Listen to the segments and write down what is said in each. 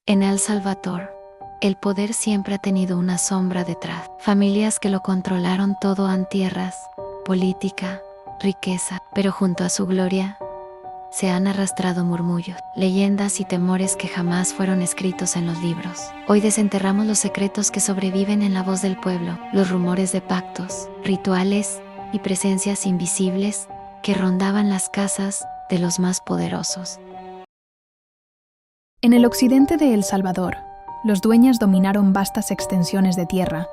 En El Salvador, el poder siempre ha tenido una sombra detrás. Familias que lo controlaron todo en tierras, política, riqueza, pero junto a su gloria, se han arrastrado murmullos, leyendas y temores que jamás fueron escritos en los libros. Hoy desenterramos los secretos que sobreviven en la voz del pueblo, los rumores de pactos, rituales y presencias invisibles que rondaban las casas de los más poderosos. En el occidente de El Salvador, los dueños dominaron vastas extensiones de tierra,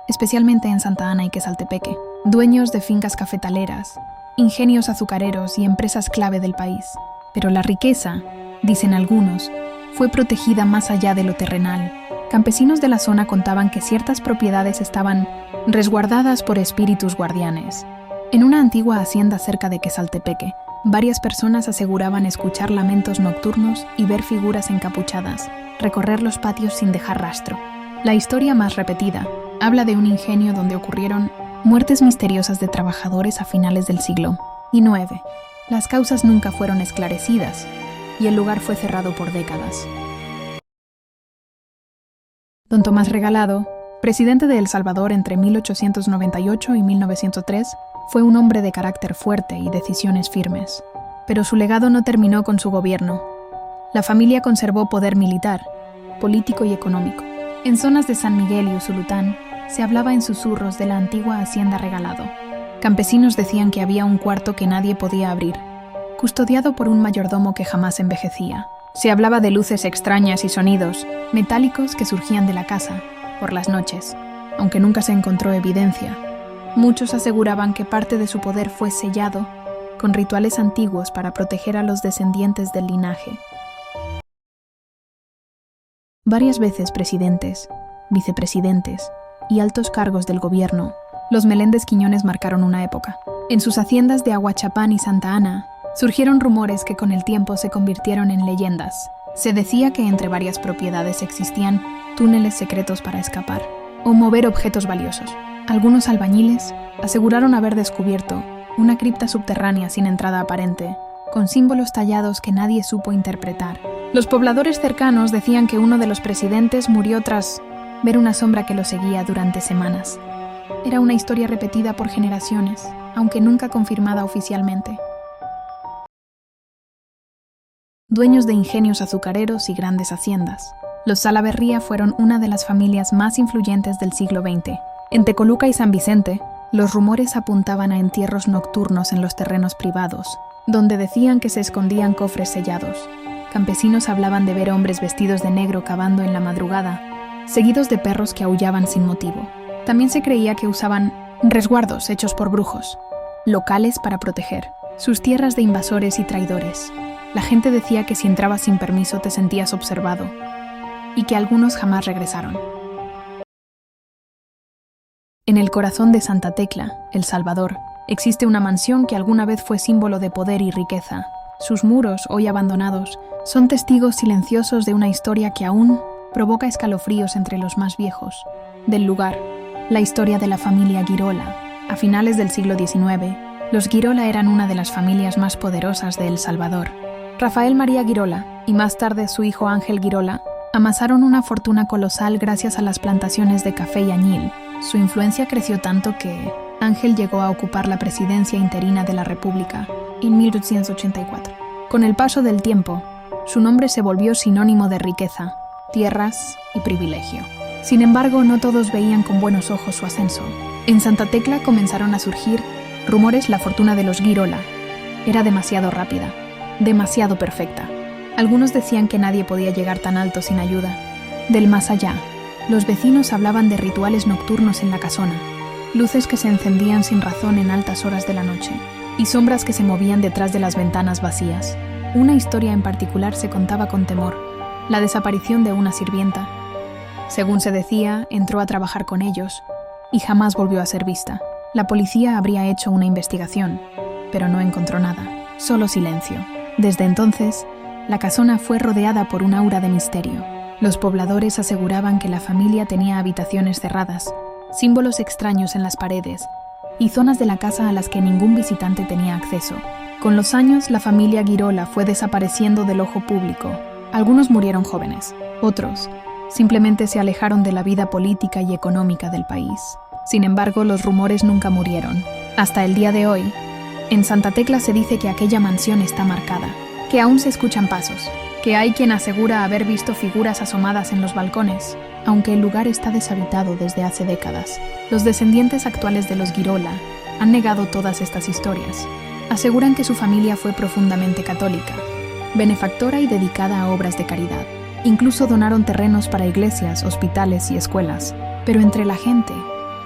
especialmente en Santa Ana y Quesaltepeque, dueños de fincas cafetaleras, ingenios azucareros y empresas clave del país. Pero la riqueza, dicen algunos, fue protegida más allá de lo terrenal. Campesinos de la zona contaban que ciertas propiedades estaban resguardadas por espíritus guardianes. En una antigua hacienda cerca de Quesaltepeque, varias personas aseguraban escuchar lamentos nocturnos y ver figuras encapuchadas recorrer los patios sin dejar rastro. La historia más repetida habla de un ingenio donde ocurrieron muertes misteriosas de trabajadores a finales del siglo XIX. Las causas nunca fueron esclarecidas y el lugar fue cerrado por décadas. Don Tomás Regalado, presidente de El Salvador entre 1898 y 1903, fue un hombre de carácter fuerte y decisiones firmes. Pero su legado no terminó con su gobierno. La familia conservó poder militar, político y económico. En zonas de San Miguel y Usulután se hablaba en susurros de la antigua hacienda Regalado. Campesinos decían que había un cuarto que nadie podía abrir, custodiado por un mayordomo que jamás envejecía. Se hablaba de luces extrañas y sonidos metálicos que surgían de la casa por las noches, aunque nunca se encontró evidencia. Muchos aseguraban que parte de su poder fue sellado con rituales antiguos para proteger a los descendientes del linaje. Varias veces presidentes, vicepresidentes y altos cargos del gobierno, los Meléndez Quiñones marcaron una época. En sus haciendas de Aguachapán y Santa Ana, surgieron rumores que con el tiempo se convirtieron en leyendas. Se decía que entre varias propiedades existían túneles secretos para escapar o mover objetos valiosos. Algunos albañiles aseguraron haber descubierto una cripta subterránea sin entrada aparente, con símbolos tallados que nadie supo interpretar. Los pobladores cercanos decían que uno de los presidentes murió tras ver una sombra que lo seguía durante semanas. Era una historia repetida por generaciones, aunque nunca confirmada oficialmente. Dueños de ingenios azucareros y grandes haciendas, los Salaverría fueron una de las familias más influyentes del siglo XX. En Tecoluca y San Vicente, los rumores apuntaban a entierros nocturnos en los terrenos privados, donde decían que se escondían cofres sellados. Campesinos hablaban de ver hombres vestidos de negro cavando en la madrugada, seguidos de perros que aullaban sin motivo. También se creía que usaban resguardos hechos por brujos, locales para proteger sus tierras de invasores y traidores. La gente decía que si entrabas sin permiso te sentías observado, y que algunos jamás regresaron. En el corazón de Santa Tecla, El Salvador, existe una mansión que alguna vez fue símbolo de poder y riqueza. Sus muros, hoy abandonados, son testigos silenciosos de una historia que aún provoca escalofríos entre los más viejos del lugar. La historia de la familia Girola. A finales del siglo XIX, los Girola eran una de las familias más poderosas de El Salvador. Rafael María Girola, y más tarde su hijo Ángel Girola, amasaron una fortuna colosal gracias a las plantaciones de café y añil. Su influencia creció tanto que Ángel llegó a ocupar la presidencia interina de la República en 1884. Con el paso del tiempo, su nombre se volvió sinónimo de riqueza, tierras y privilegio. Sin embargo, no todos veían con buenos ojos su ascenso. En Santa Tecla comenzaron a surgir rumores. La fortuna de los Girola era demasiado rápida, demasiado perfecta. Algunos decían que nadie podía llegar tan alto sin ayuda. Del más allá, los vecinos hablaban de rituales nocturnos en la casona, luces que se encendían sin razón en altas horas de la noche, y sombras que se movían detrás de las ventanas vacías. Una historia en particular se contaba con temor: la desaparición de una sirvienta. Según se decía, entró a trabajar con ellos y jamás volvió a ser vista. La policía habría hecho una investigación, pero no encontró nada, solo silencio. Desde entonces, la casona fue rodeada por un aura de misterio. Los pobladores aseguraban que la familia tenía habitaciones cerradas, símbolos extraños en las paredes y zonas de la casa a las que ningún visitante tenía acceso. Con los años, la familia Girola fue desapareciendo del ojo público, Algunos murieron jóvenes, otros simplemente se alejaron de la vida política y económica del país. Sin embargo, los rumores nunca murieron. Hasta el día de hoy, en Santa Tecla se dice que aquella mansión está marcada, que aún se escuchan pasos, que hay quien asegura haber visto figuras asomadas en los balcones, aunque el lugar está deshabitado desde hace décadas. Los descendientes actuales de los Girola han negado todas estas historias. Aseguran que su familia fue profundamente católica, benefactora y dedicada a obras de caridad. Incluso donaron terrenos para iglesias, hospitales y escuelas. Pero entre la gente,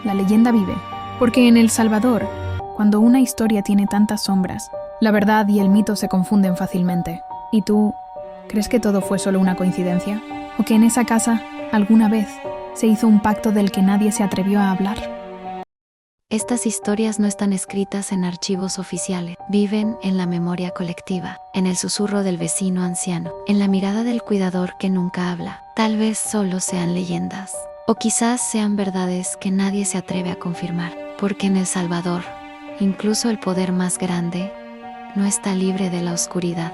la leyenda vive. Porque en El Salvador, cuando una historia tiene tantas sombras, la verdad y el mito se confunden fácilmente. ¿Y tú, crees que todo fue solo una coincidencia? ¿O que en esa casa, alguna vez, se hizo un pacto del que nadie se atrevió a hablar? Estas historias no están escritas en archivos oficiales, viven en la memoria colectiva, en el susurro del vecino anciano, en la mirada del cuidador que nunca habla. Tal vez solo sean leyendas, o quizás sean verdades que nadie se atreve a confirmar, porque en El Salvador, incluso el poder más grande, no está libre de la oscuridad.